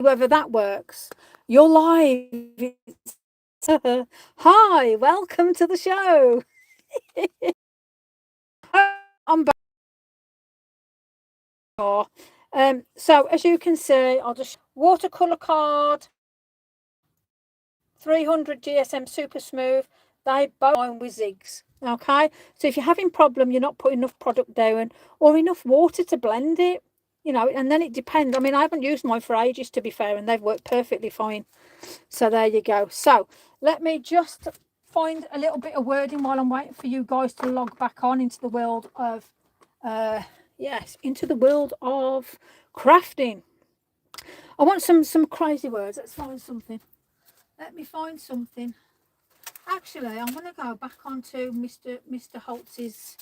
whether that works. You're live. Hi, welcome to the show. I'm back. So as you can see, I'll just watercolor card, 300 GSM super smooth. They both line with zigs. Okay, so if you're having problem, you're not putting enough product down or enough water to blend it, and then it depends. I mean, I haven't used mine for ages, to be fair, and they've worked perfectly fine. So there you go. So let me just find a little bit of wording while I'm waiting for you guys to log back on into the world of into the world of crafting. I want some crazy words. Let's find something. Let me find something. Actually, I'm going to go back onto Mr. Holtz's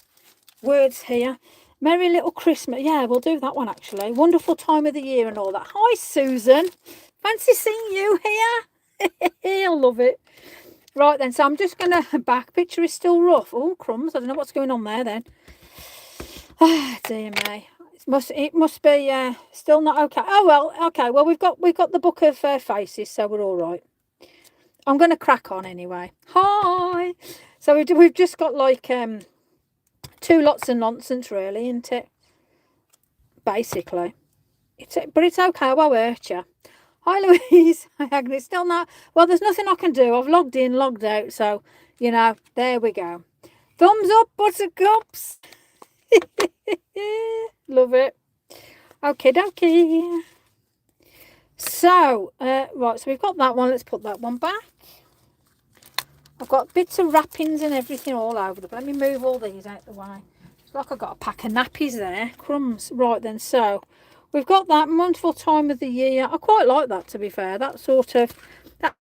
words here. Merry Little Christmas. Yeah, we'll do that one actually. Wonderful time of the year and all that. Hi, Susan. Fancy seeing you here. I love it. Right then, so I'm just going to... Back picture is still rough. Oh, crumbs. I don't know what's going on there then. Ah, dear me. It must be still not okay. Oh, well, okay. Well, we've got the book of faces, so we're all right. I'm going to crack on anyway. Hi. So we've just got like two lots of nonsense, really, isn't it? Basically. But it's okay. I won't hurt you. Hi, Louise. Hi, Agnes. Still not. Well, there's nothing I can do. I've logged in, logged out. So, there we go. Thumbs up, buttercups. Love it. Okay, dokie. So, right. So we've got that one. Let's put that one back. I've got bits of wrappings and everything all over the place. Let me move all these out the way. It's like I've got a pack of nappies there. Crumbs. Right then, so we've got that wonderful time of the year. I quite like that, to be fair. That sort of,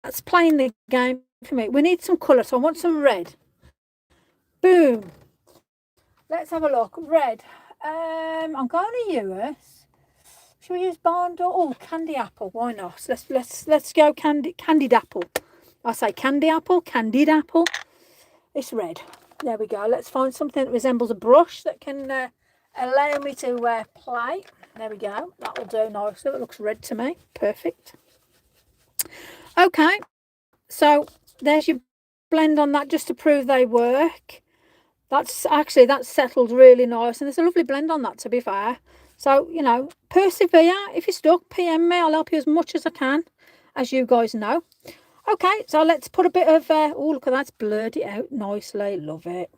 that's playing the game for me. We need some colour, so I want some red. Boom. Let's have a look. Red. I'm going to use... Should we use barn door? Oh, candy apple. Why not? Let's go candied apple. I say candy apple, candied apple. It's red. There we go. Let's find something that resembles a brush that can allow me to play. There we go. That'll do nicely. It looks red to me. Perfect. Okay. So there's your blend on that just to prove they work. That's settled really nice. And there's a lovely blend on that, to be fair. So, persevere. If you're stuck, PM me. I'll help you as much as I can, as you guys know. Okay, so let's put a bit of... oh, look at that. It's blurred it out nicely. Love it.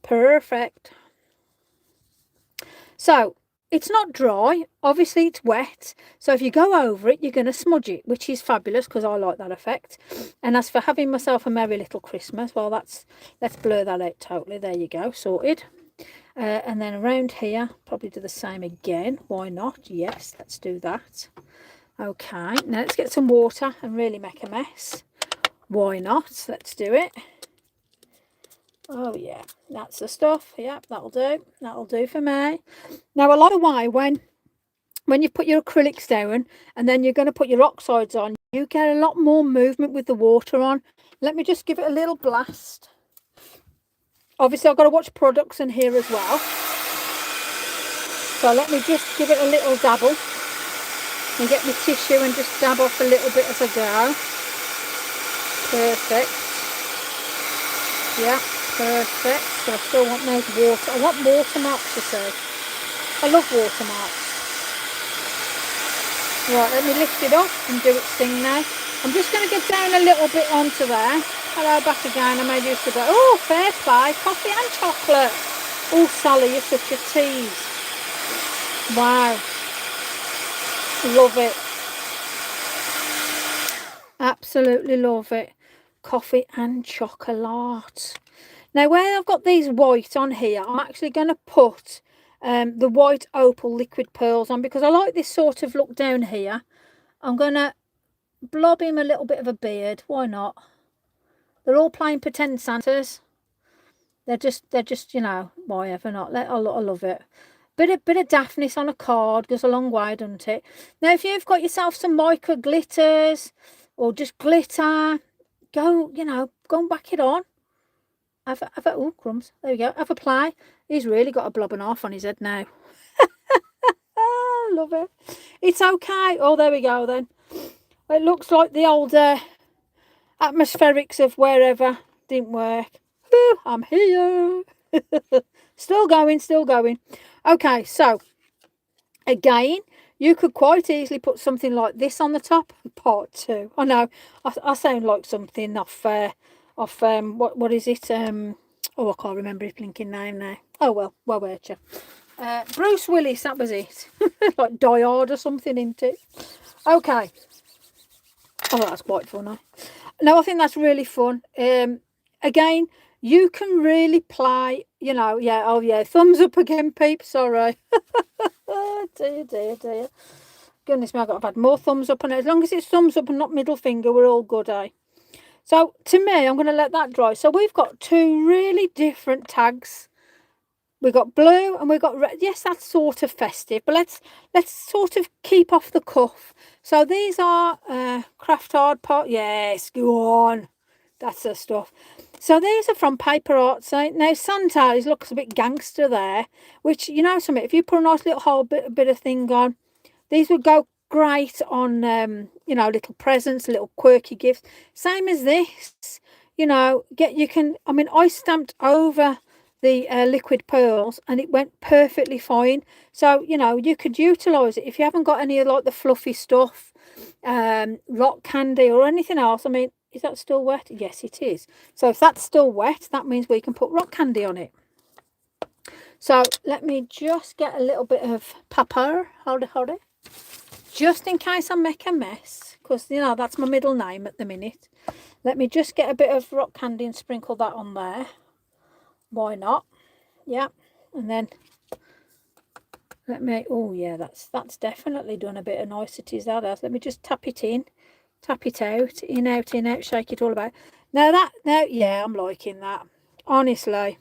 Perfect. So, it's not dry. Obviously, it's wet. So, if you go over it, you're going to smudge it, which is fabulous because I like that effect. And as for having myself a merry little Christmas, well, let's blur that out totally. There you go. Sorted. And then around here, probably do the same again. Why not? Yes, let's do that. Okay, now let's get some water and really make a mess. Why not? Let's do it. Oh yeah, that's the stuff. Yep, that'll do. That'll do for me. Now, I like the way when you put your acrylics down and then you're going to put your oxides on, you get a lot more movement with the water on. Let me just give it a little blast. Obviously, I've got to watch products in here as well. So let me just give it a little dabble. And get my tissue and just dab off a little bit as I go. Perfect. Yeah, perfect. So I still want those water. I want watermarks, you see. I love watermarks. Right, let me lift it up and do its thing now. I'm just going to get down a little bit onto there. Hello, back again. I made use of that. Oh, fair play. Coffee and chocolate. Oh, Sally, you're such a tease. Wow. Love it. Absolutely love it. Coffee and chocolate. Now, where I've got these white on here, I'm actually going to put the white opal liquid pearls on because I like this sort of look down here. I'm going to blob him a little bit of a beard. Why not? They're all playing pretend Santas. They're just, whatever not. I love it. Bit of daphnis on a card goes a long way, doesn't it? Now, if you've got yourself some micro glitters or just glitter, go and whack it on. Oh, crumbs. There we go. Have a play. He's really got a blobbing off on his head now. love it. It's okay. Oh, there we go then. It looks like the old atmospherics of wherever didn't work. Woo, I'm here. Still going, still going. Okay, so again, you could quite easily put something like this on the top. Part 2. I know I sound like something off what is it? Oh, I can't remember his blinking name now. Oh well, weren't you? Bruce Willis, that was it. Like Die Hard or something, isn't it? Okay. Oh, that's quite funny. No, I think that's really fun. Again, you can really play, you know, yeah, oh yeah, thumbs up again, peeps, sorry. Oh, dear. Goodness me, I've had more thumbs up, and as long as it's thumbs up and not middle finger, we're all good, eh? So, to me, I'm going to let that dry. So, we've got 2 really different tags. We've got blue and we've got red. Yes, that's sort of festive, but let's sort of keep off the cuff. So, these are craft hard part. Yes, go on. That's the stuff. So these are from Paper Arts. Now Santa looks a bit gangster there, which, you know something, if you put a nice little whole bit of thing on, these would go great on, you know, little presents, little quirky gifts. Same as this, you know, I mean, I stamped over the liquid pearls and it went perfectly fine. So, you know, you could utilise it if you haven't got any of like the fluffy stuff, rock candy or anything else. I mean, is that still wet? Yes, it is. So if that's still wet, that means we can put rock candy on it. So let me just get a little bit of paper. Hold it. Just in case I make a mess, because, you know, that's my middle name at the minute. Let me just get a bit of rock candy and sprinkle that on there. Why not? Yeah. And then let me, oh yeah, that's definitely done a bit of niceties, that has. Let me just tap it in. Tap it out, in, out, shake it all about. Now, yeah, I'm liking that. Honestly,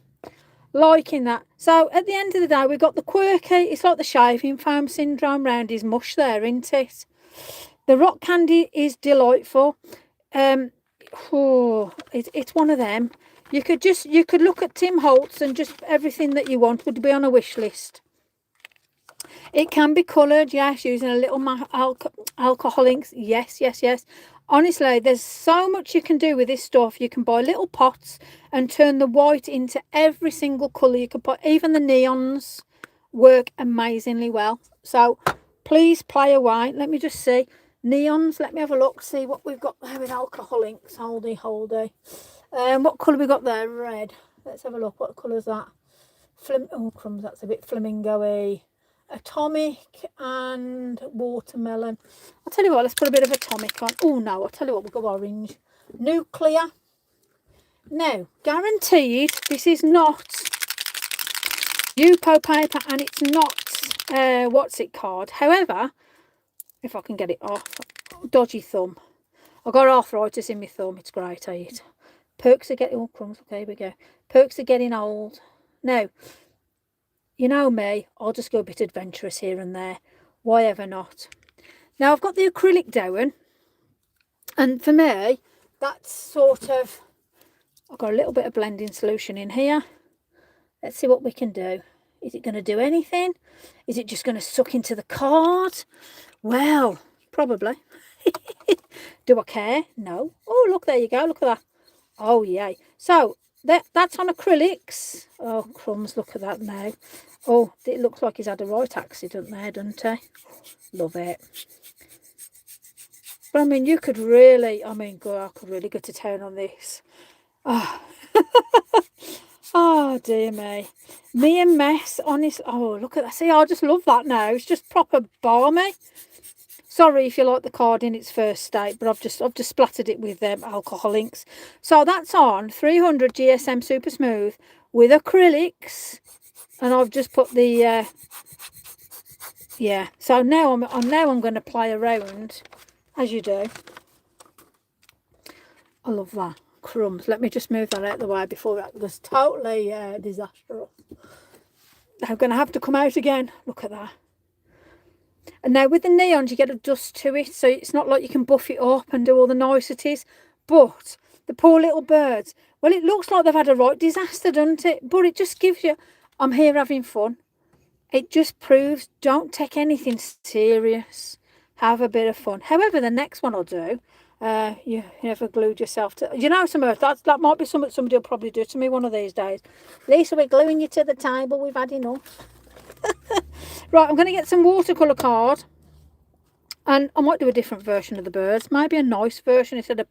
liking that. So, at the end of the day, we've got the quirky, it's like the shaving foam syndrome round his mush there, isn't it? The rock candy is delightful. It's one of them. You could look at Tim Holts and just everything that you want would be on a wish list. It can be coloured, yes, using a little alcohol inks. Yes. Honestly, there's so much you can do with this stuff. You can buy little pots and turn the white into every single colour. You can put, even the neons work amazingly well. So please play away. Let me just see. Neons, let me have a look, see what we've got there with alcohol inks. Holdy. What colour we got there? Red. Let's have a look. What colour is that? Oh, crumbs, that's a bit flamingo-y. Atomic and watermelon. I'll tell you what, let's put a bit of atomic on. Oh no, I'll tell you what, we'll go orange. Nuclear. Now, guaranteed, this is not Yupo paper and it's not what's it card. However, if I can get it off, dodgy thumb. I've got arthritis in my thumb. It's great, I eat. Perks are getting, oh crumbs, okay, here we go. Perks are getting old. Now, you know me, I'll just go a bit adventurous here and there. Why ever not? Now, I've got the acrylic down. And for me, that's sort of... I've got a little bit of blending solution in here. Let's see what we can do. Is it going to do anything? Is it just going to suck into the card? Well, probably. Do I care? No. Oh, look, there you go. Look at that. Oh, yay. So, that's on acrylics. Oh, crumbs, look at that now. Oh, it looks like he's had a right accident there, doesn't he? Love it. But I mean, you could really, I mean, God, I could really go to town on this. Oh, oh dear me. Me and mess, honest. Oh, look at that. See, I just love that now. It's just proper balmy. Sorry if you like the card in its first state, but I've just splattered it with alcohol inks. So that's on 300 GSM Super Smooth with acrylics. And I've just put the yeah. So now I'm going to play around, as you do. I love that. Crumbs. Let me just move that out of the way before that was totally disastrous. I'm going to have to come out again. Look at that. And now with the neons, you get a dust to it, so it's not like you can buff it up and do all the niceties. But the poor little birds, well, it looks like they've had a right disaster, doesn't it? But it just gives you, I'm here having fun. it just proves don't take anything serious. Have a bit of fun. However, the next one I'll do, you never glued yourself to... You know, that might be something somebody will probably do to me one of these days. Lisa, we're gluing you to the table. We've had enough. Right, I'm going to get some watercolour card. And I might do a different version of the birds. Maybe a nice version instead of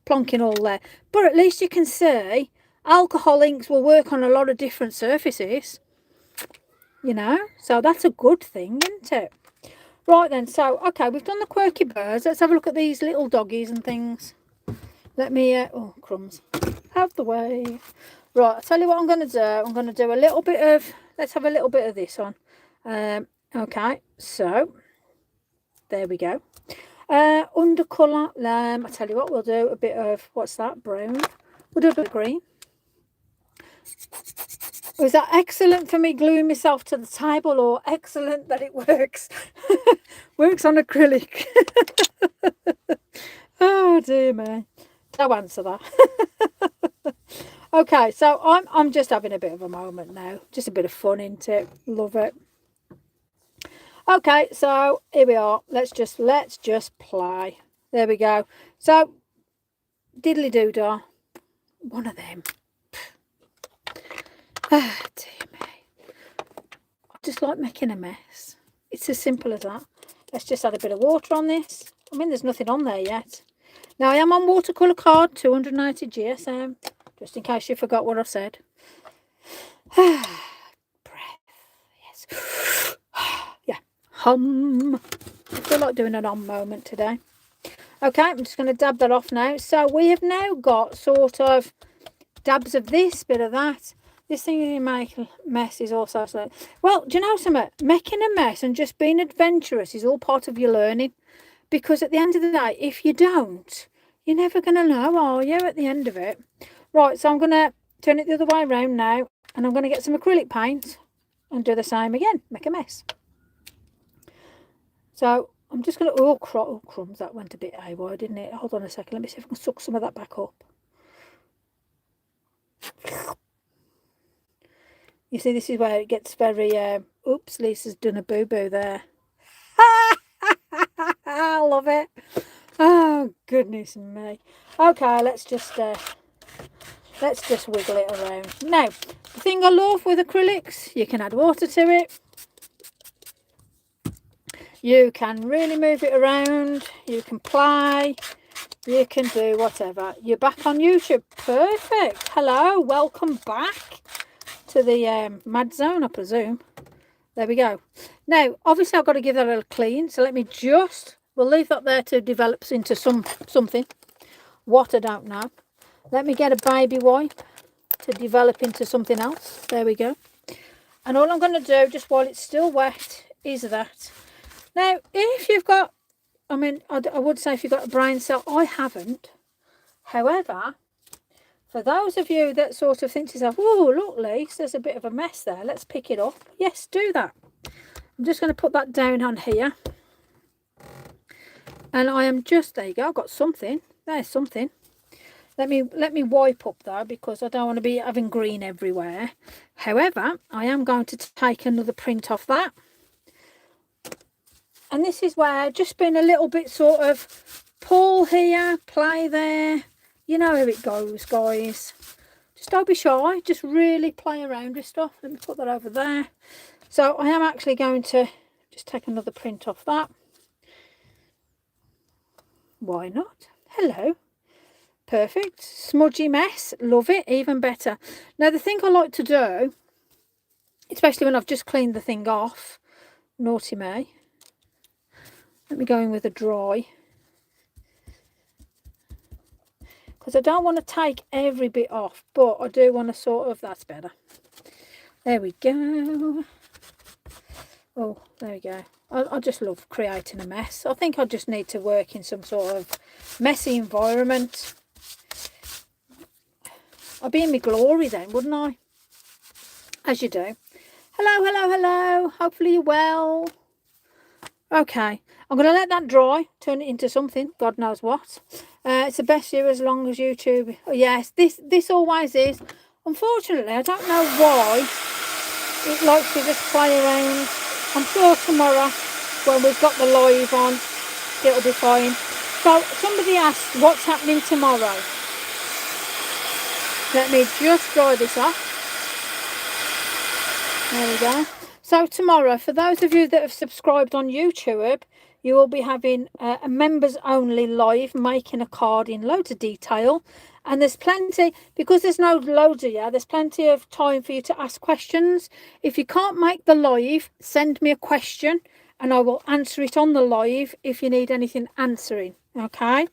plonking all there. But at least you can see alcohol inks will work on a lot of different surfaces. You know, so that's a good thing, isn't it? Right then, so, okay, we've done the quirky birds. Let's have a look at these little doggies and things. Let me, oh, crumbs. Out the way. Right, I'll tell you what I'm going to do. I'm going to do a little bit of, let's have a little bit of this on. Okay, so... There we go. Undercolour, I'll tell you what, we'll do a bit of, what's that, brown? We'll do a bit of green. Was that excellent for me gluing myself to the table, or excellent that it works? Works on acrylic. Oh, dear me. Don't answer that. Okay, so I'm just having a bit of a moment now. Just a bit of fun, isn't it? Love it. Okay, so here we are. Let's just play. There we go. So, diddly doo dah. One of them. Ah, dear me. I just like making a mess. It's as simple as that. Let's just add a bit of water on this. I mean, there's nothing on there yet. Now, I am on watercolour card, 290 GSM, just in case you forgot what I said. Breath, yes. Yeah. Hum. I feel like doing an hum moment today. Okay, I'm just going to dab that off now. So we have now got sort of dabs of this, bit of that. This thing you make a mess is also so... Well, do you know something? Making a mess and just being adventurous is all part of your learning. Because at the end of the day, if you don't, you're never going to know, are you, at the end of it? Right, so I'm going to turn it the other way around now. And I'm going to get some acrylic paint and do the same again. Make a mess. So I'm just going to... Oh, crumbs, that went a bit haywire, didn't it? Hold on a second. Let me see if I can suck some of that back up. You see, this is where it gets very... oops, Lisa's done a boo-boo there. I love it. Oh, goodness me. Okay, let's just wiggle it around. Now, the thing I love with acrylics, you can add water to it. You can really move it around. You can play. You can do whatever. You're back on YouTube. Perfect. Hello. Welcome back to the Mad Zone, I presume. There we go. Now, obviously, I've got to give that a little clean. So let me just... We'll leave that there to develop into something. What, I don't know. Let me get a baby wipe to develop into something else. There we go. And all I'm going to do, just while it's still wet, is that. Now, if you've got... I mean, I would say if you've got a brain cell. I haven't. However, for those of you that sort of think to yourself, oh, look, Lise, there's a bit of a mess there. Let's pick it up. Yes, do that. I'm just going to put that down on here. And I am just, there you go, I've got something. There's something. Let me wipe up though, because I don't want to be having green everywhere. However, I am going to take another print off that. And this is where just been a little bit sort of pull here, play there. You know how it goes, guys. Just don't be shy. Just really play around with stuff. Let me put that over there. So I am actually going to just take another print off that. Why not? Hello. Perfect. Smudgy mess. Love it. Even better. Now, the thing I like to do, especially when I've just cleaned the thing off, naughty me. Let me go in with a dry. Because I don't want to take every bit off, but I do want to sort of, that's better. There we go. Oh, there we go. I just love creating a mess. I think I just need to work in some sort of messy environment. I'd be in my glory then, wouldn't I? As you do. Hello, hello, hello. Hopefully you're well. Okay. I'm going to let that dry. Turn it into something. God knows what. It's the best view as long as YouTube. Oh, yes, this always is. Unfortunately, I don't know why. it likes to just play around. I'm sure tomorrow, when we've got the live on, it'll be fine. So somebody asked what's happening tomorrow. Let me just dry this off. There we go. So tomorrow, for those of you that have subscribed on YouTube, you will be having a members only live, making a card in loads of detail. And there's plenty, because there's no loads of you, there's plenty of time for you to ask questions. If you can't make the live, send me a question and I will answer it on the live if you need anything answering. Okay.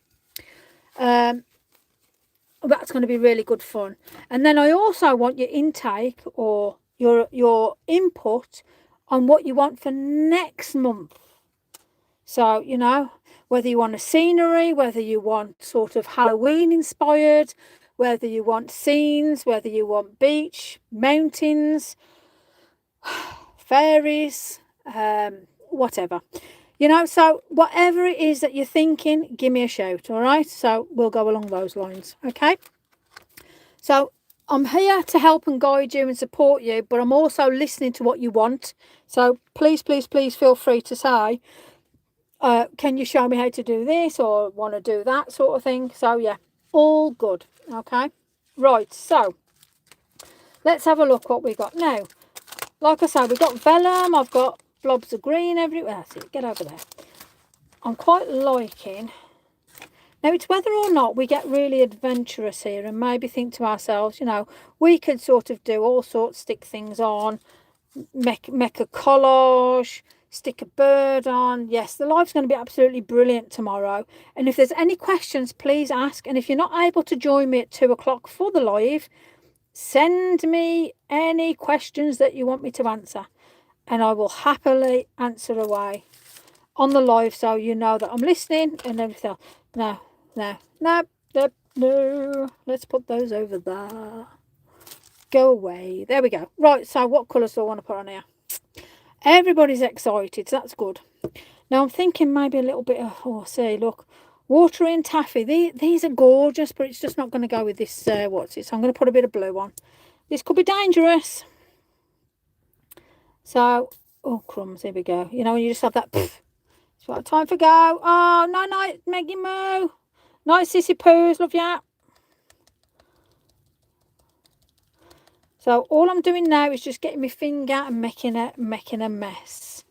That's going to be really good fun. And then I also want your intake or your input on what you want for next month. So, you know, whether you want a scenery, whether you want sort of Halloween inspired, whether you want scenes, whether you want beach, mountains, fairies, whatever. You know, so whatever it is that you're thinking, give me a shout, all right? So we'll go along those lines, okay? So I'm here to help and guide you and support you, but I'm also listening to what you want. So please, please, please feel free to say, can you show me how to do this or want to do that sort of thing? So yeah, all good, okay? Right, so let's have a look what we got now. Like I said, we've got vellum, I've got blobs of green everywhere. That's it, get over there. I'm quite liking... Now, it's whether or not we get really adventurous here and maybe think to ourselves, you know, we could sort of do all sorts, stick things on, make a collage, stick a bird on. Yes, the live's going to be absolutely brilliant tomorrow. And if there's any questions, please ask. And if you're not able to join me at 2 o'clock for the live, send me any questions that you want me to answer. And I will happily answer away on the live so you know that I'm listening and everything else. No. Let's put those over there. Go away. There we go. Right, so what colours do I want to put on here? Everybody's excited, so that's good. Now I'm thinking maybe a little bit of, oh, see, look, watery and taffy. These are gorgeous, but it's just not going to go with this, what's it? So I'm going to put a bit of blue on. This could be dangerous. So, oh, crumbs, here we go. You know, when you just have that, pff, it's about time for go. Oh, no, Maggie Moo. Nice sissy poos, love ya. So all I'm doing now is just getting my finger and making a mess.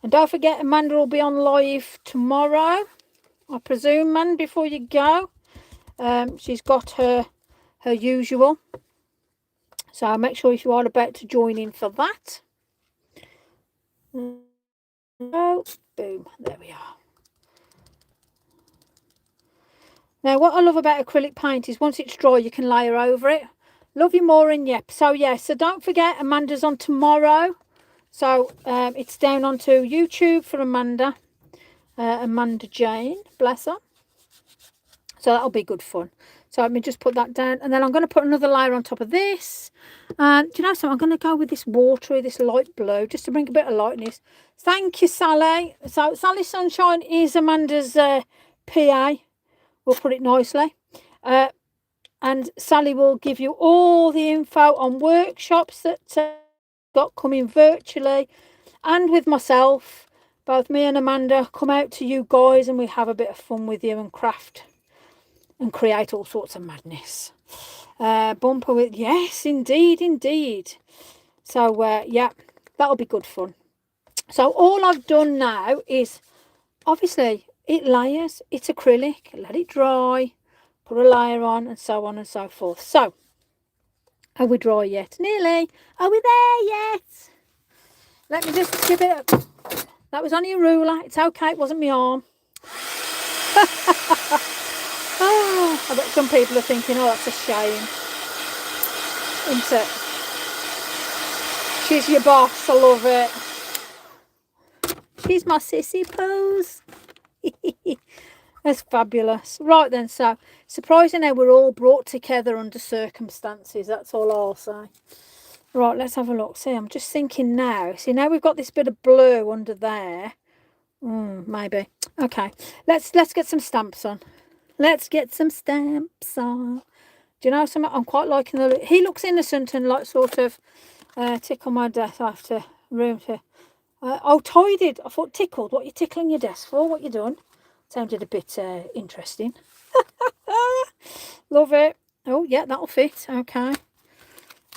And don't forget, Amanda will be on live tomorrow, I presume, man, before you go. She's got her usual. So make sure if you are about to join in for that. Oh, boom, there we are. Now, what I love about acrylic paint is once it's dry, you can layer over it. Love you, Maureen. Yep. So, yeah, so don't forget, Amanda's on tomorrow. So, it's down onto YouTube for Amanda. Amanda Jane, bless her. So, that'll be good fun. So, let me just put that down. And then I'm going to put another layer on top of this. And do you know something? I'm going to go with this watery, this light blue, just to bring a bit of lightness. Thank you, Sally. So, Sally Sunshine is Amanda's PA. We'll put it nicely. And Sally will give you all the info on workshops that got coming virtually and with myself. Both me and Amanda come out to you guys and we have a bit of fun with you and craft and create all sorts of madness. Bumper with, yes, indeed. So, yeah, that'll be good fun. So all I've done now is, obviously, it layers, it's acrylic, let it dry, put a layer on, and so on and so forth. So, are we dry yet? Nearly. Are we there yet? Let me just give it a... That was only a ruler. It's okay, it wasn't my arm. Oh, I bet some people are thinking, oh, that's a shame. Isn't it? She's your boss, I love it. She's my sissy pose. That's fabulous. Right then, so surprising how we're all brought together under circumstances. That's all I'll say. Right, let's have a look. See, I'm just thinking now. See, now we've got this bit of blue under there. Maybe. Okay, let's get some stamps on. Let's get some stamps on. Do you know something? I'm quite liking the look. He looks innocent and like sort of tickle my desk after room to. Oh, tidied. I thought tickled. What are you tickling your desk for? What you done? Sounded a bit interesting. Love it. Oh, yeah, that'll fit. Okay.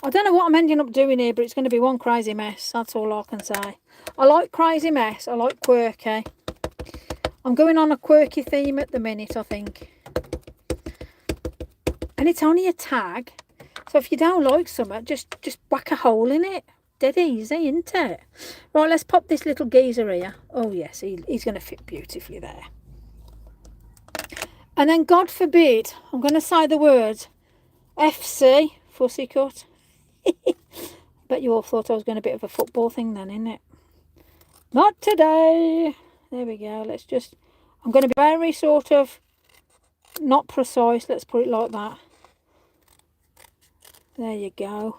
I don't know what I'm ending up doing here, but it's going to be one crazy mess. That's all I can say. I like crazy mess. I like quirky. I'm going on a quirky theme at the minute, I think. And it's only a tag. So if you don't like something, just whack a hole in it. Dead easy, isn't it? Right, let's pop this little geezer here. Oh, yes, he's going to fit beautifully there. And then, God forbid, I'm going to say the words FC, fussy cut. Bet you all thought I was going a bit of a football thing then, innit? Not today. There we go. Let's just... I'm going to be very sort of not precise. Let's put it like that. There you go.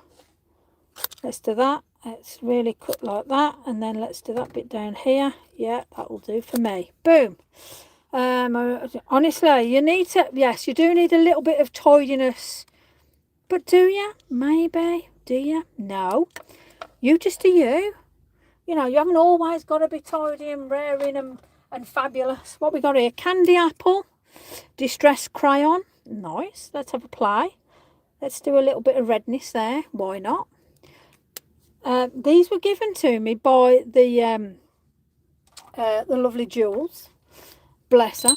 Let's do that. Let's really cut like that. And then let's do that bit down here. Yeah, that will do for me. Boom. Honestly, you need to... Yes, you do need a little bit of tidiness. But do you? Maybe. Do you? No. You just do you. You know, you haven't always got to be tidy and raring and fabulous. What we got here? Candy apple. Distress crayon. Nice. Let's have a play. Let's do a little bit of redness there. Why not? These were given to me by the lovely Jules. Bless her.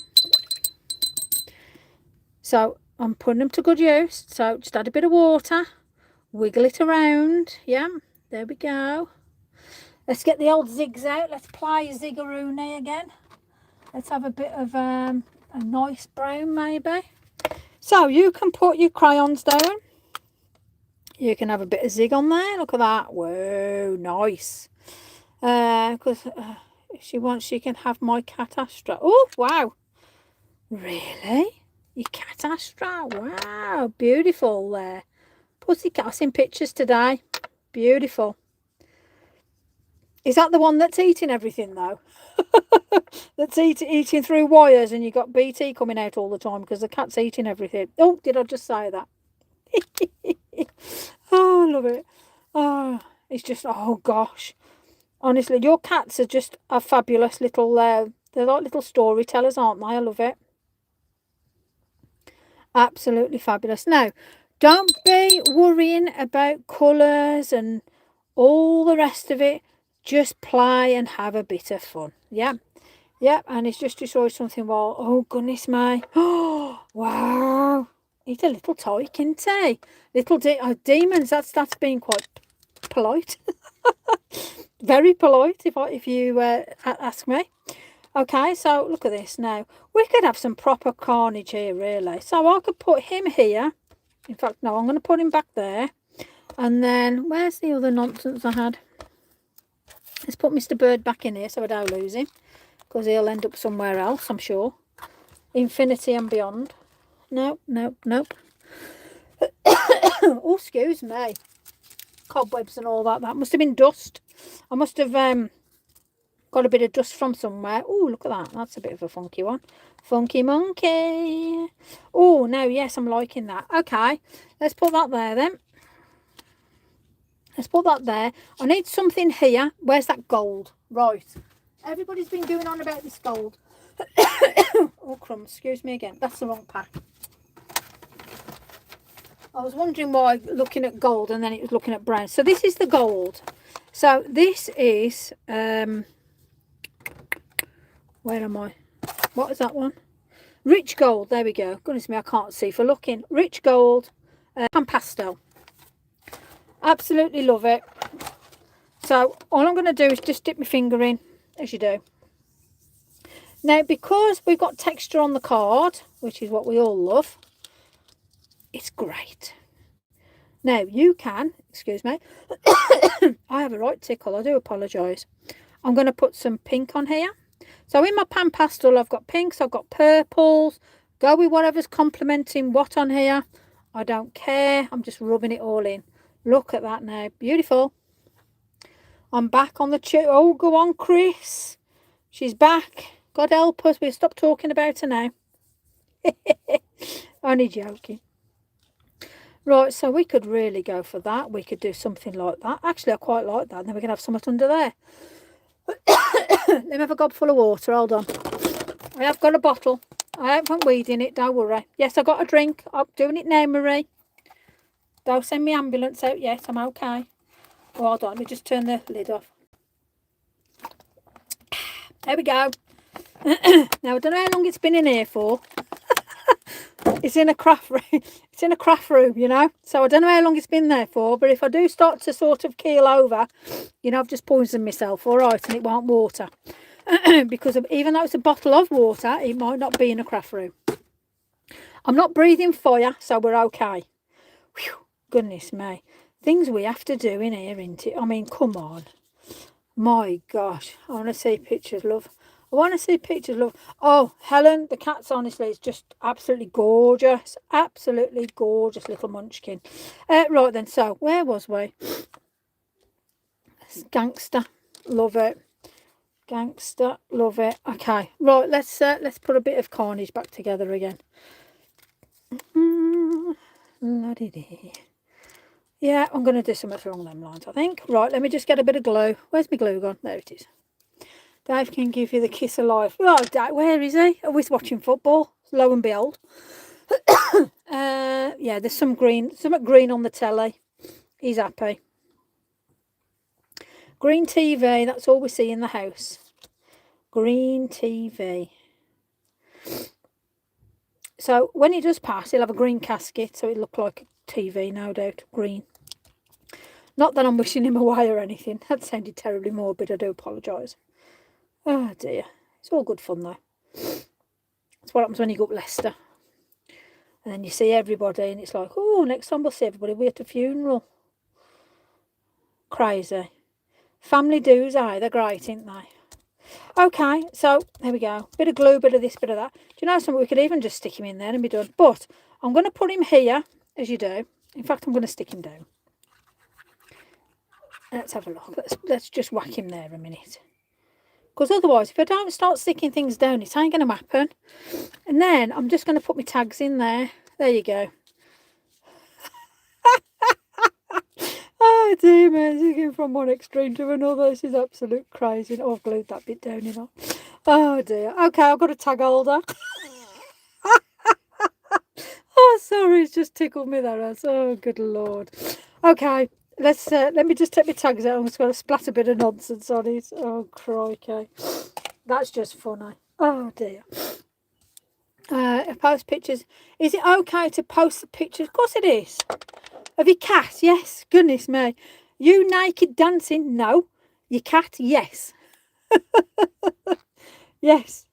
So I'm putting them to good use. So just add a bit of water. Wiggle it around. Yeah. There we go. Let's get the old zigs out. Let's play Ziggaroony again. Let's have a bit of a nice brown maybe. So you can put your crayons down. You can have a bit of zig on there. Look at that. Whoa, nice. Because if she wants, she can have my cat Astra. Oh, wow. Really? Your cat Astra? Wow, beautiful there. Pussycat. I've seen pictures today. Beautiful. Is that the one that's eating everything, though? That's eating through wires and you got BT coming out all the time because the cat's eating everything. Oh, did I just say that? Oh, I love it. Oh, it's just, oh, gosh. Honestly, your cats are just a fabulous little, they're like little storytellers, aren't they? I love it. Absolutely fabulous. Now, don't be worrying about colours and all the rest of it. Just play and have a bit of fun. Yeah. Yep, and it's just destroyed something while... Oh, goodness me. Oh, wow. He's a little tyke, isn't he? Little demons. That's being quite polite. Very polite, if you ask me. Okay, so look at this now. We could have some proper carnage here, really. So I could put him here. In fact, no, I'm going to put him back there. And then, where's the other nonsense I had? Let's put Mr. Bird back in here so I don't lose him. Because he'll end up somewhere else, I'm sure. Infinity and beyond. Nope, nope, nope. Oh, excuse me. Cobwebs and all that. That must have been dust. I must have got a bit of dust from somewhere. Oh, look at that. That's a bit of a funky one. Funky monkey. Oh, no, yes, I'm liking that. Okay, let's put that there then. Let's put that there. I need something here. Where's that gold? Right. Everybody's been going on about this gold. Oh, crumbs. Excuse me again. That's the wrong pack. I was wondering why looking at gold and then it was looking at brown. So this is the gold. So this is... where am I? What is that one? Rich gold. There we go. Goodness me, I can't see for looking. Rich gold. Pan pastel. Absolutely love it. So all I'm going to do is just dip my finger in. As you do. Now, because we've got texture on the card, which is what we all love, it's great. Now, you can, excuse me, I have a right tickle, I do apologise. I'm going to put some pink on here. So in my pan pastel, I've got pinks, I've got purples, go with whatever's complementing what on here. I don't care, I'm just rubbing it all in. Look at that now, beautiful. I'm back on the oh, go on, Chris. She's back. God help us. We'll stop talking about her now. Only joking. Right, so we could really go for that. We could do something like that. Actually, I quite like that. And then we can have something under there. Let me have a gob full of water. Hold on. I have got a bottle. I haven't weed in it, don't worry. Yes, I got a drink. I'm doing it now, Marie. Don't send me ambulance out yet. I'm okay. Oh, hold on. Let me just turn the lid off. There we go. Now, I don't know how long it's been in here for. It's in a craft room. It's in a craft room, you know. So I don't know how long it's been there for. But if I do start to sort of keel over, you know, I've just poisoned myself, all right, and it won't water. Because even though it's a bottle of water, it might not be in a craft room. I'm not breathing fire, so we're okay. Whew, goodness me. Things we have to do in here, isn't it? I mean, come on. My gosh. I want to see pictures, love. I want to see pictures, love. Oh, Helen, the cat's honestly is just absolutely gorgeous. Absolutely gorgeous little munchkin. Right then, so where was we? Gangster. Love it. Gangster. Love it. Okay. Right, let's put a bit of carnage back together again. Yeah, I'm going to do something along them lines, I think. Right, let me just get a bit of glue. Where's my glue gone? There it is. Dave can give you the kiss of life. Oh, Dave, where is he? Oh, he's watching football. Lo and behold. Yeah, there's something green on the telly. He's happy. Green TV, that's all we see in the house. Green TV. So when he does pass, he'll have a green casket, so it'll look like a TV, no doubt. Green. Not that I'm wishing him away or anything. That sounded terribly morbid. I do apologise. Oh dear. It's all good fun though. That's what happens when you go up Leicester. And then you see everybody and it's like, oh, next time we'll see everybody. We're at a funeral. Crazy. Family do's, aye, they're great, ain't they? Okay, so there we go. Bit of glue, bit of this, bit of that. Do you know something? We could even just stick him in there and be done. But I'm going to put him here, as you do. In fact, I'm going to stick him down. Let's have a look. Let's just whack him there a minute. Because otherwise, if I don't start sticking things down, it ain't going to happen. And then I'm just going to put my tags in there. There you go. Oh dear me, taking from one extreme to another. This is absolute crazy. Oh, I've glued that bit down, you know. Oh dear. Okay, I've got a tag holder. Oh, sorry, it's just tickled me that ass. Oh, good lord. Okay, let me just take my tags out. I'm just going to splat a bit of nonsense on it. Oh, crikey. That's just funny. Oh dear. Post pictures. Is it okay to post the pictures? Of course it is. Of your cat, yes. Goodness me. You naked dancing? No. Your cat, yes. Yes.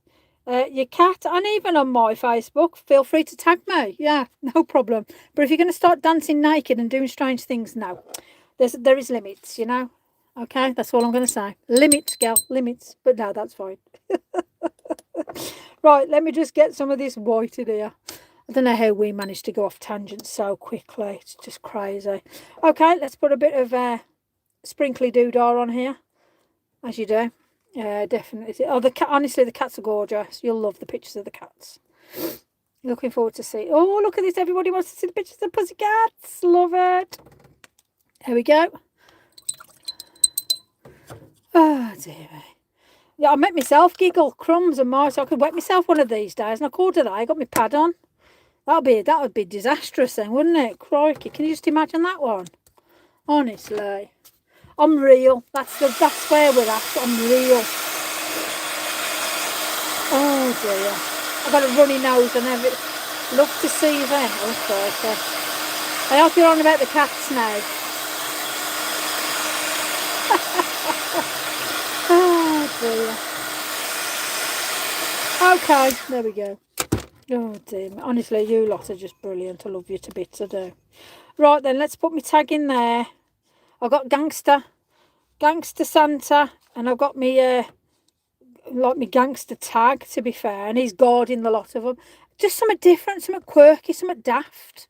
Your cat, and even on my Facebook, feel free to tag me. Yeah, no problem. But if you're going to start dancing naked and doing strange things, no. There is limits, you know. Okay, that's all I'm going to say. Limits, girl, limits. But no, that's fine. Right, let me just get some of this white in here. I don't know how we managed to go off tangents so quickly. It's just crazy. Okay, let's put a bit of sprinkly doodah on here, as you do. Definitely. Oh, the cat. Honestly, the cats are gorgeous. You'll love the pictures of the cats. Looking forward to see. Oh, look at this! Everybody wants to see the pictures of the pussycats. Love it. Here we go. Oh dear. Yeah, I made myself giggle. Crumbs and mice. I could wet myself one of these days, and I called it. I got my pad on. That would be disastrous then, wouldn't it? Crikey, can you just imagine that one? Honestly, I'm real. That's where we're at. I'm real. Oh dear, I've got a runny nose and everything. Love to see them. Oh crikey. I hope you're on about the cats now. Oh dear. Okay, there we go. Oh dear, honestly, you lot are just brilliant. I love you to bits, I do. Right then, let's put my tag in there. I've got Gangster Santa, and I've got me like my gangster tag, to be fair, and he's guarding the lot of them. Just something different, something quirky, something daft,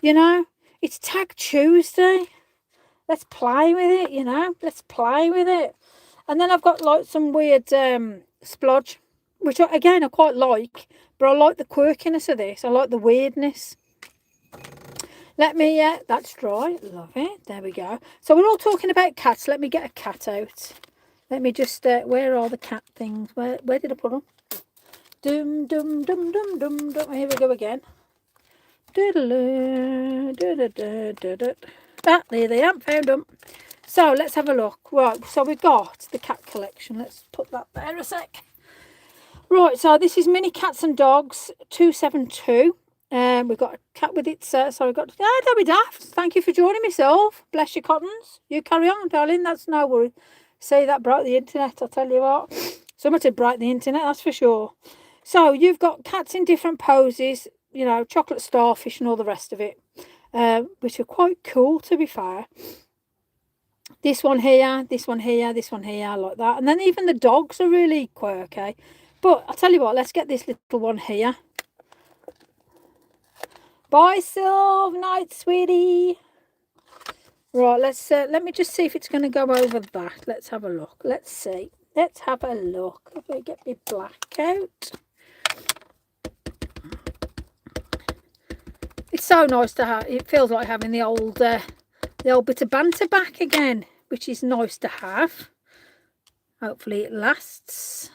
you know. It's Tag Tuesday. Let's play with it, you know. Let's play with it. And then I've got like some weird splodge, which again I quite like, but I like the quirkiness of this. I like the weirdness. Let me, that's dry. Love it. There we go. So we're all talking about cats. Let me get a cat out. Let me just, where are the cat things? Where did I put them? Dum, dum, dum, dum, dum, dum. Here we go again. Ah, there they are. Found them. So let's have a look. Right, so we've got the cat collection. Let's put that there a sec. Right, so this is Mini Cats and Dogs 272. We've got a cat with its, so we've got, don't be daft. Thank you for joining myself. Bless your cottons. You carry on, darling. That's no worry. Say that broke the internet, I'll tell you what. Something to break the internet, that's for sure. So you've got cats in different poses, you know, chocolate starfish and all the rest of it, which are quite cool, to be fair. This one here, this one here, this one here, like that. And then even the dogs are really quirky. But I'll tell you what, let's get this little one here. Bye, Sylve. Night, sweetie. Right, let's let me just see if it's going to go over that. Let's have a look. Let's see. Let's have a look. If I get my black out. It's so nice to have. It feels like having the old bit of banter back again, which is nice to have. Hopefully it lasts.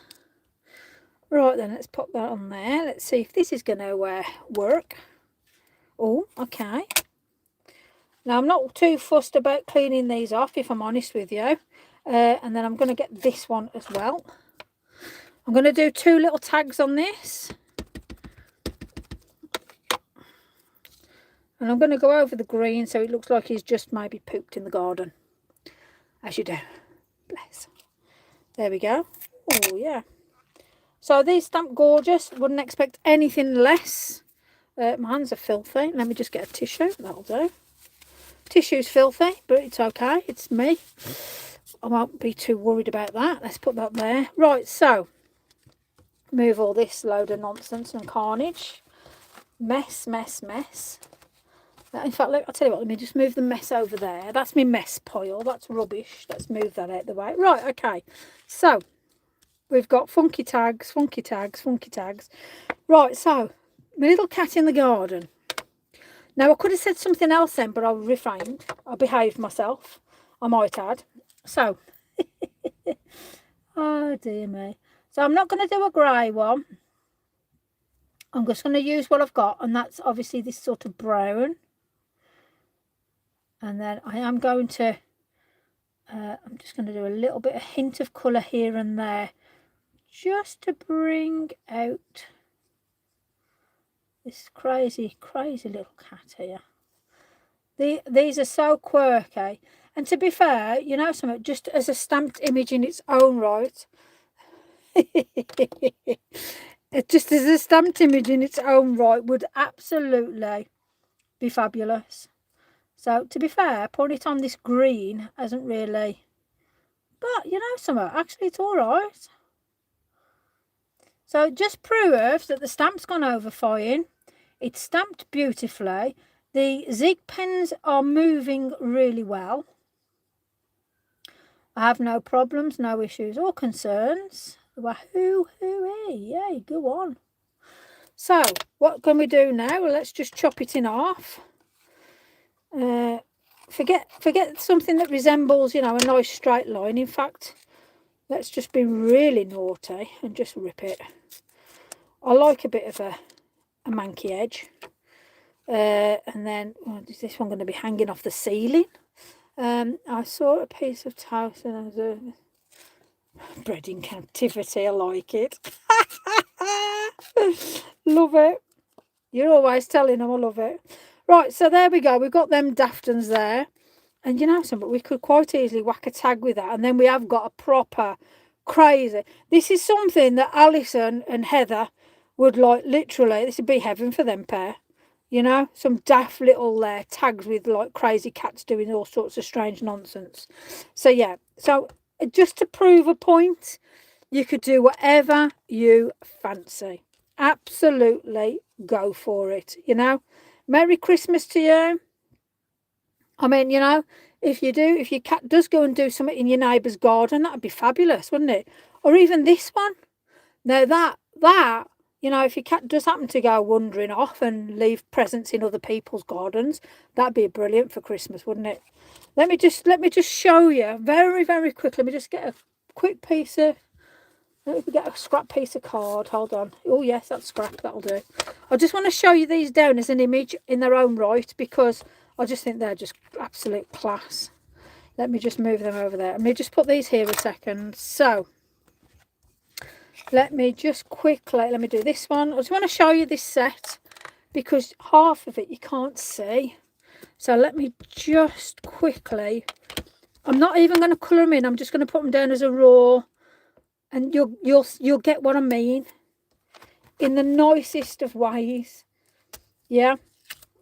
Right then, let's pop that on there. Let's see if this is going to work. Oh, okay. Now, I'm not too fussed about cleaning these off, if I'm honest with you. And then I'm going to get this one as well. I'm going to do 2 little tags on this. And I'm going to go over the green so it looks like he's just maybe pooped in the garden. As you do. Bless. There we go. Oh, yeah. So these stamp gorgeous. Wouldn't expect anything less. My hands are filthy. Let me just get a tissue. That'll do. Tissue's filthy, but it's okay. It's me. I won't be too worried about that. Let's put that there. Right, so move all this load of nonsense and carnage. Mess, mess, mess. In fact, look, I'll tell you what, let me just move the mess over there. That's my mess pile. That's rubbish. Let's move that out of the way. Right, okay. So we've got funky tags, funky tags, funky tags. Right, so my little cat in the garden. Now, I could have said something else then, but I refrained. I behaved myself. I might add. So, oh dear me. So I'm not going to do a grey one. I'm just going to use what I've got, and that's obviously this sort of brown. And then I am going to, I'm just going to do a little bit, a hint of colour here and there, just to bring out this crazy, crazy little cat here. These are so quirky. And to be fair, you know something, just as a stamped image in its own right, just as a stamped image in its own right would absolutely be fabulous. So, to be fair, putting it on this green hasn't really... But, you know something, actually it's all right. So, it just proves that the stamp's gone over fine. It's stamped beautifully. The zig pens are moving really well. I have no problems, no issues or concerns. Wahoo, hooey, yay, go on. So, what can we do now? Well, let's just chop it in half. Forget something that resembles, you know, a nice straight line. In fact, let's just be really naughty and just rip it. I like a bit of a manky edge. And then, is this one going to be hanging off the ceiling? I saw a piece of toast and I was bred in captivity. I like it. Love it. You're always telling them I love it. Right, so there we go. We've got them daftons there. And you know something, we could quite easily whack a tag with that. And then we have got a proper crazy. This is something that Alison and Heather would like, literally, this would be heaven for them pair. You know, some daft little tags with like crazy cats doing all sorts of strange nonsense. So yeah, so just to prove a point, you could do whatever you fancy. Absolutely go for it, you know. Merry Christmas to you. I mean, you know, if your cat does go and do something in your neighbour's garden, that would be fabulous, wouldn't it? Or even this one. Now that you know, if your cat does happen to go wandering off and leave presents in other people's gardens, that'd be brilliant for Christmas, wouldn't it? Let me just show you very, very quickly. Let me just get a quick piece of, let me get a scrap piece of card. Hold on. Oh yes, that's scrap, that'll do. I just want to show you these down as an image in their own right, because I just think they're just absolute class. Let me just move them over there. Let me just put these here a second. So let me just quickly, let me do this one. I just want to show you this set because half of it you can't see. So let me just quickly, I'm not even going to colour them in. I'm just going to put them down as a raw, and you'll get what I mean in the nicest of ways. Yeah,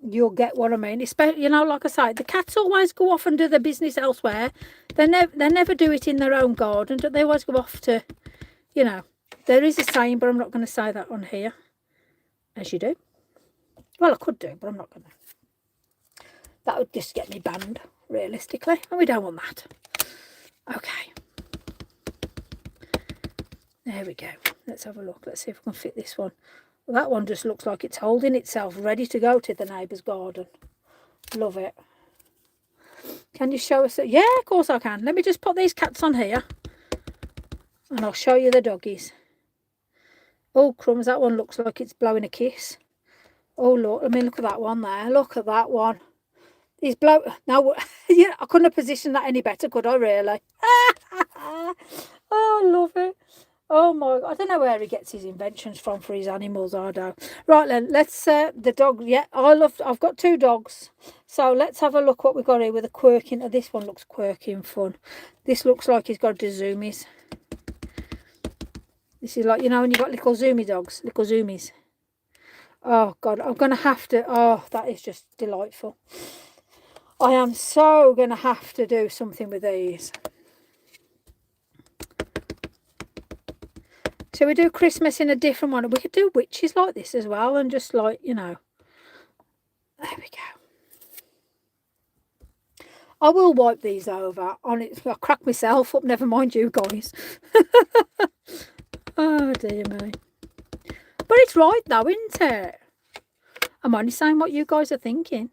you'll get what I mean. Especially, you know, like I say, the cats always go off and do their business elsewhere. They never do it in their own garden. They always go off to, you know, there is a saying, but I'm not going to say that on here, as you do. Well, I could do, but I'm not going to. That would just get me banned, realistically, and we don't want that. Okay. There we go. Let's have a look. Let's see if we can fit this one. Well, that one just looks like it's holding itself, ready to go to the neighbour's garden. Love it. Can you show us that? Yeah, of course I can. Let me just put these cats on here, and I'll show you the doggies. Oh, crumbs, that one looks like it's blowing a kiss. Oh, look, I mean, look at that one there. Look at that one. He's blow. Now, yeah, I couldn't have positioned that any better, could I, really? Oh, I love it. Oh, my. I don't know where he gets his inventions from for his animals, I don't. Right, then, let's, the dog, yeah, I've got 2 dogs. So let's have a look what we've got here with a quirky. Oh, this one looks quirky and fun. This looks like he's got the zoomies. This is like, you know, when you've got little zoomy dogs, little zoomies. Oh, God, I'm going to have to, oh, that is just delightful. I am so going to have to do something with these. So we do Christmas in a different one. We could do witches like this as well, and just like, you know. There we go. I will wipe these over on it. I'll crack myself up, never mind you guys. Oh, dear me. But it's right though, isn't it? I'm only saying what you guys are thinking.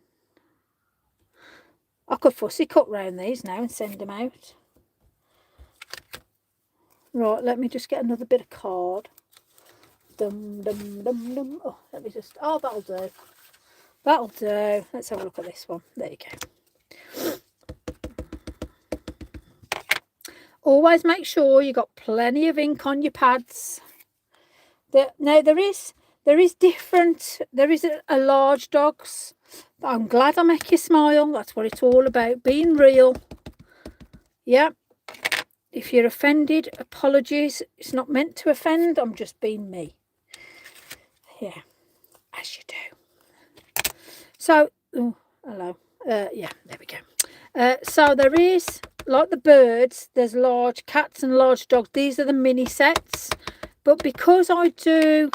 I could fussy cut round these now and send them out. Right, let me just get another bit of card. Dum, dum, dum, dum. Oh, let me just, oh, that'll do. That'll do. Let's have a look at this one. There you go. Always make sure you got plenty of ink on your pads. Now there is different. There is a large dogs. I'm glad I make you smile. That's what it's all about. Being real. Yeah. If you're offended, apologies. It's not meant to offend. I'm just being me. Yeah, as you do. So, oh, hello. Yeah, there we go. So there is, like the birds, there's large cats and large dogs. These are the mini sets. But because I do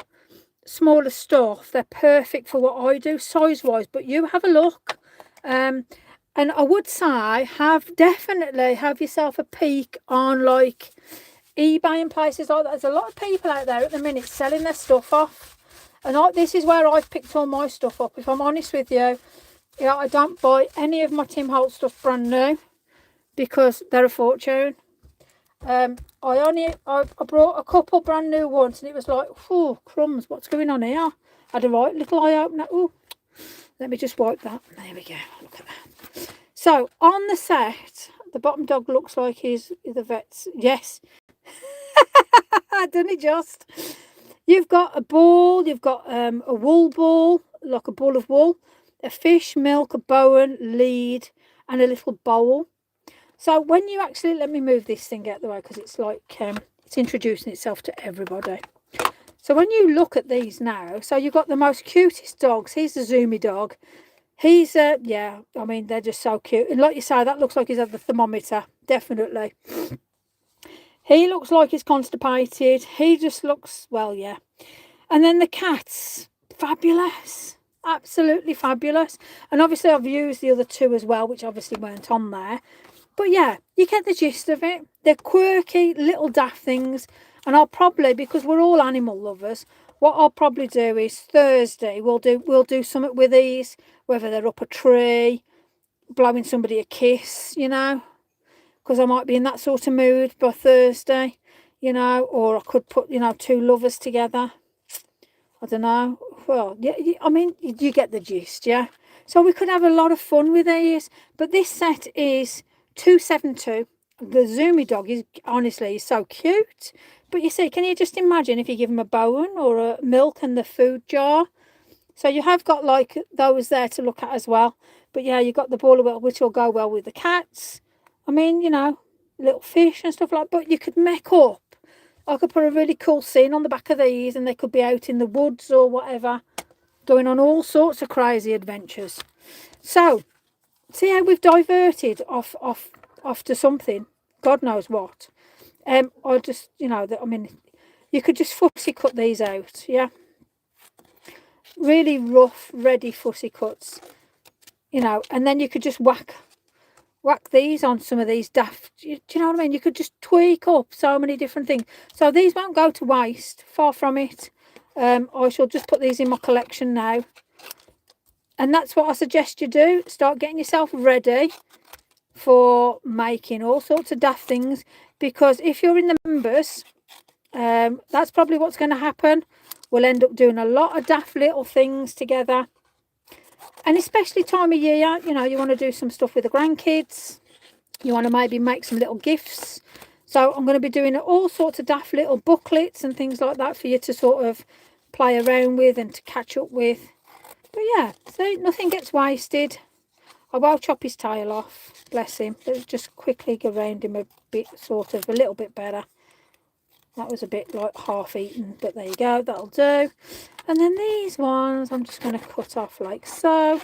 smaller stuff, they're perfect for what I do size-wise. But you have a look. And I would say definitely have yourself a peek on like eBay and places like that. There's a lot of people out there at the minute selling their stuff off. And this is where I've picked all my stuff up. If I'm honest with you, yeah, I don't buy any of my Tim Holts stuff brand new because they're a fortune. I brought a couple brand new ones and it was like, oh, crumbs, what's going on here? I had a right little eye opener. Oh, let me just wipe that. There we go. Look at that. So on the set, the bottom dog looks like he's the vet's. Yes. Didn't it just? You've got a ball. You've got a wool ball, like a ball of wool, a fish, milk, a bowen, lead, and a little bowl. So when you actually, let me move this thing out of the way because it's like, it's introducing itself to everybody. So when you look at these now, so you've got the most cutest dogs. He's the zoomy dog. He's, yeah, I mean, they're just so cute. And like you say, that looks like he's had the thermometer, definitely. He looks like he's constipated. He just looks, well, yeah. And then the cats, fabulous. Absolutely fabulous. And obviously I've used the other 2 as well, which obviously weren't on there. But yeah, you get the gist of it. They're quirky, little daft things. And I'll probably, because we're all animal lovers, what I'll probably do is Thursday we'll do something with these, whether they're up a tree, blowing somebody a kiss, you know, because I might be in that sort of mood by Thursday, you know, or I could put, you know, two lovers together. I don't know. Well, yeah, I mean, you get the gist, yeah. So we could have a lot of fun with these. But this set is 272. The Zoomy dog is honestly so cute. But you see, can you just imagine if you give him a bone or a milk and the food jar? So you have got like those there to look at as well. But yeah, you've got the ball wheel, which will go well with the cats. I mean, you know, little fish and stuff like that. But you could make up. I could put a really cool scene on the back of these, and they could be out in the woods or whatever, going on all sorts of crazy adventures. So, see how we've diverted off to something, God knows what. I just, you know, I mean, you could just fussy cut these out, yeah. Really rough, ready fussy cuts, you know, and then you could just whack these on some of these daft, do you know what I mean? You could just tweak up so many different things. So these won't go to waste, far from it. I shall just put these in my collection now. And that's what I suggest you do. Start getting yourself ready for making all sorts of daft things. Because if you're in the members, that's probably what's going to happen. We'll end up doing a lot of daft little things together. And especially time of year, you know, you want to do some stuff with the grandkids. You want to maybe make some little gifts. So I'm going to be doing all sorts of daft little booklets and things like that for you to sort of play around with and to catch up with. But yeah, see, nothing gets wasted. I won't chop his tail off, bless him. Let's just quickly go around him a bit, sort of, a little bit better. That was a bit like half eaten, but there you go, that'll do. And then these ones I'm just going to cut off like so,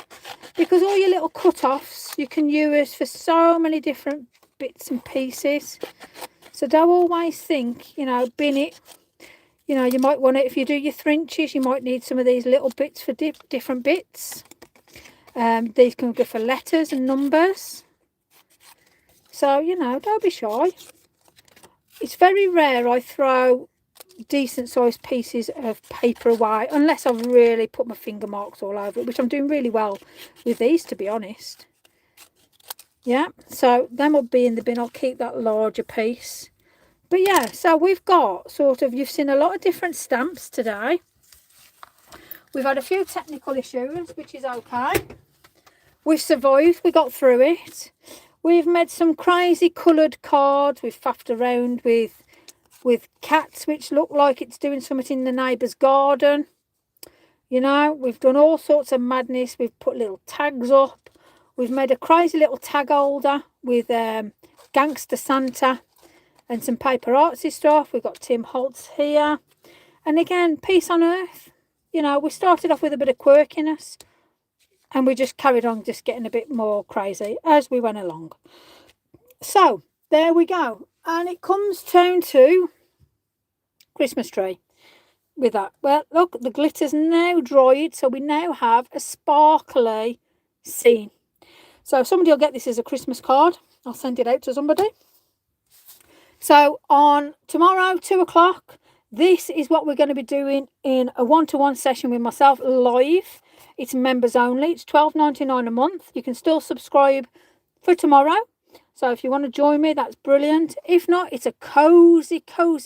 because all your little cut-offs you can use for so many different bits and pieces. So don't always think, you know, bin it. You know, you might want it, if you do your thrinches, you might need some of these little bits for different bits. These can go for letters and numbers. So, you know, don't be shy. It's very rare I throw decent sized pieces of paper away, unless I've really put my finger marks all over it, which I'm doing really well with these, to be honest. Yeah, so them will be in the bin. I'll keep that larger piece. But yeah, so we've got sort of, you've seen a lot of different stamps today. We've had a few technical issues, which is okay. We've survived, we got through it. We've made some crazy coloured cards. We've faffed around with cats, which look like it's doing something in the neighbour's garden. You know, we've done all sorts of madness. We've put little tags up. We've made a crazy little tag holder with Gangster Santa and some paper artsy stuff. We've got Tim Holts here. And again, peace on earth. You know, we started off with a bit of quirkiness, and we just carried on just getting a bit more crazy as we went along. So, there we go. And it comes down to Christmas tree with that. Well, look, the glitter's now dried, so we now have a sparkly scene. So somebody will get this as a Christmas card. I'll send it out to somebody. So on tomorrow, 2 o'clock, this is what we're going to be doing in a one-to-one session with myself live. It's members only. It's $12.99 a month. You can still subscribe for tomorrow. So if you want to join me, that's brilliant. If not, it's a cozy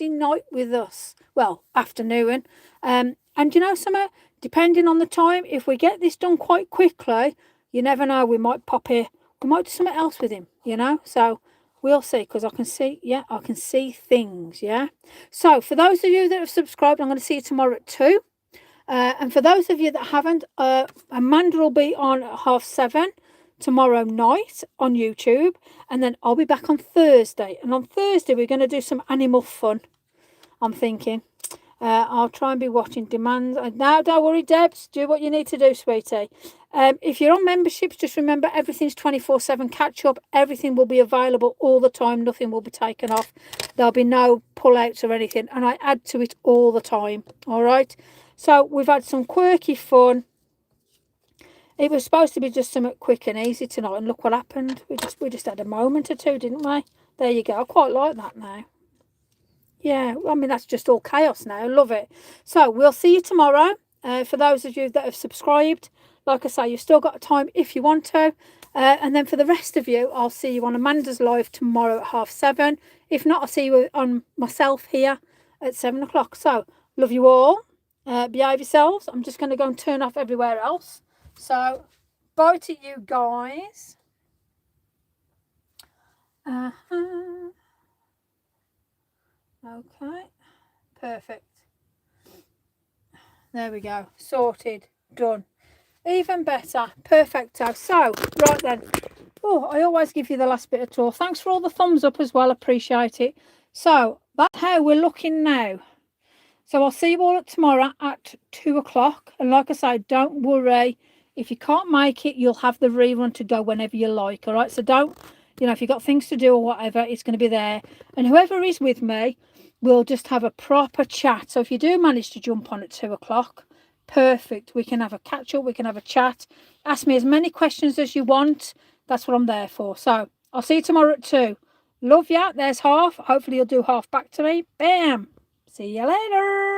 night with us. Well, afternoon. And you know something? Depending on the time, if we get this done quite quickly, you never know, we might pop here. We might do something else with him, you know? So we'll see, because I can see, yeah, I can see things, yeah? So for those of you that have subscribed, I'm going to see you tomorrow at 2. And for those of you that haven't, Amanda will be on at 7:30 tomorrow night on YouTube. And then I'll be back on Thursday. And on Thursday, we're going to do some animal fun, I'm thinking. I'll try and be watching demands. Now, don't worry, Debs. Do what you need to do, sweetie. If you're on memberships, just remember everything's 24/7 catch up. Everything will be available all the time. Nothing will be taken off. There'll be no pullouts or anything. And I add to it all the time. All right. So we've had some quirky fun. It was supposed to be just something quick and easy tonight. And look what happened. We just had a moment or two, didn't we? There you go. I quite like that now. Yeah, I mean, that's just all chaos now. Love it. So we'll see you tomorrow. For those of you that have subscribed, like I say, you've still got time if you want to. And then for the rest of you, I'll see you on Amanda's live tomorrow at 7:30. If not, I'll see you on myself here at 7 o'clock. So love you all. Behave yourselves. I'm just going to go and turn off everywhere else. So bye to you guys. Okay, perfect. There we go. Sorted. Done. Even better. Perfecto. So, right then. Oh, I always give you the last bit of tour. Thanks for all the thumbs up as well. Appreciate it. So, that's how we're looking now. So, I'll see you all tomorrow at 2 o'clock. And like I say, don't worry. If you can't make it, you'll have the rerun to go whenever you like. All right? So, don't, if you've got things to do or whatever, it's going to be there. And whoever is with me, we'll just have a proper chat. So if you do manage to jump on at 2 o'clock, perfect. We can have a catch up. We can have a chat. Ask me as many questions as you want. That's what I'm there for. So I'll see you tomorrow at 2. Love ya. There's half. Hopefully you'll do half back to me. Bam. See you later.